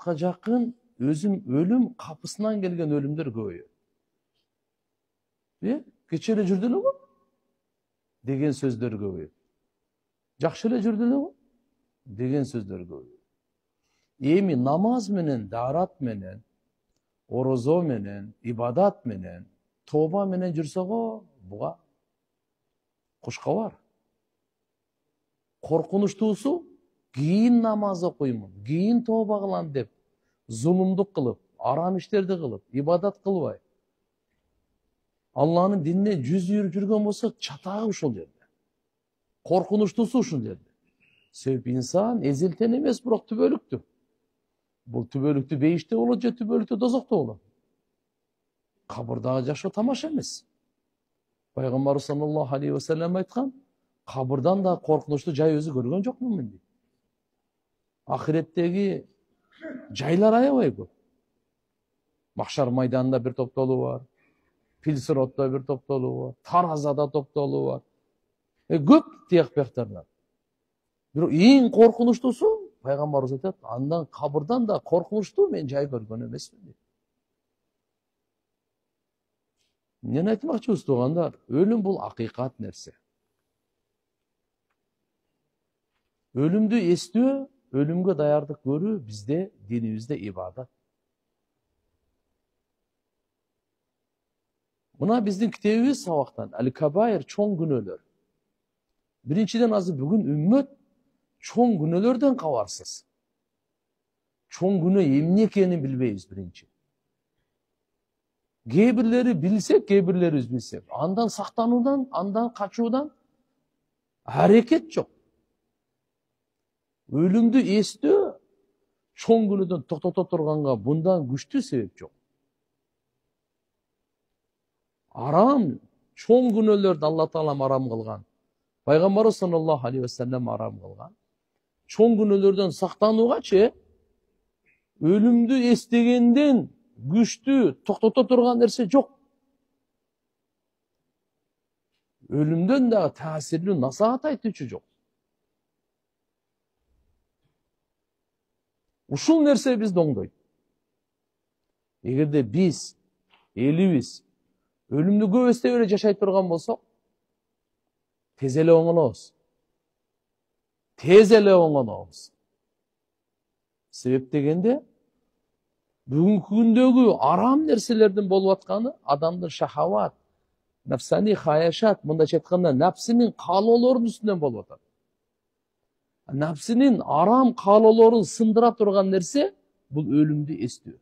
Allah'a yakın ölüm kapısından gelgen ölümler koyuyor. Geçele жүрдүлөр mü? Degen sözler koyuyor. Жақшылы жүрдүлөр mü? Degen sözler koyuyor. Emi namaz menen, darat menen, orozo menen, ibadat menen, toba menen жүрсөгө, буга кушка бар. Коркунучтуусу кийин намаз окуймун, кийин тоба кылам деп, зулумдук кылып, арам иштерди кылып, ибадат кылбай, Allah'ın dinine жүз үйрүп жүргөн болсо, чатагы ушул жерде. Коркунучтуусу ушул жерде. Себеп инсан эзелтен эмес, бирок түбөлүктү. Бул түбөлүктү бейиште болот же түбөлүктү дозокто болот. Кабырдагы жашоо тамаша эмес. Пайгамбар саллаллаху алейхи ва саллям айткан, кабырдан да коркунучтуу жай өзү көргөн жокмун мен дейт. Ахиреттеги жайлар аябай көп. Махшар майданында бир топтолуу бар. Пилсиротто бир топтолуу бар. Таразада топтолуу бар. Көп тияк бияктардан. Бирок эң коркунучтуусу Пайгамбарыбыз айтат, андан кабырдан да коркунучтуу мен жай көргөн эмесмин дейт. Эмнени айтмакчыбыз туугандар? Өлүм бул акыйкат нерсе. Өлүмдү эстөө, өлүмгө даярдык көрүү бизде динибизде ибадат. Мына биздин китебибиз сабактан Аль-Кабаир чоң күнөөлөр. Биринчиден азыр бүгүн үммөт чоң күнөөлөрдөн кабарсыз. Чоң күнөө эмне экенин билбейбиз биринчи. Кээ бирлери билсек, кээ бирлерибиз билсек, андан сактануудан, андан качуудан аракет жок. Өлүмдү эстөө чоң күнөөдөн токтото турганга bundan күчтүү себеп жок. Арам, чоң күнөөлөрдү Алла Таалам арам кылган. Пайгамбарыбыз саллаллаху алейхи ва саллям арам кылган. Чоң күнөөлөрдөн сактануугачы өлүмдү эстегенден күчтүү токтото турган нерсе жок. Өлүмдөн дагы таасирлүү насаат айтуучу жок. Ушул нерсе бизди оңдойт. Эгерде биз, элибиз өлүмдү көп эстей бере жашай турган болсок, тез эле оңолобуз. Тез эле оңолобуз. Себеп дегенде, бүгүнкү күндөгү арам нерселердин болуп атканы адамдын шахават, нафсани хаяшат, мындайча айтканда, нафсинин каалоолорунун үстүнөн болуп атат. Нафсинин арам каалоолорун сындыра турган нерсе бул өлүмдү эстөө.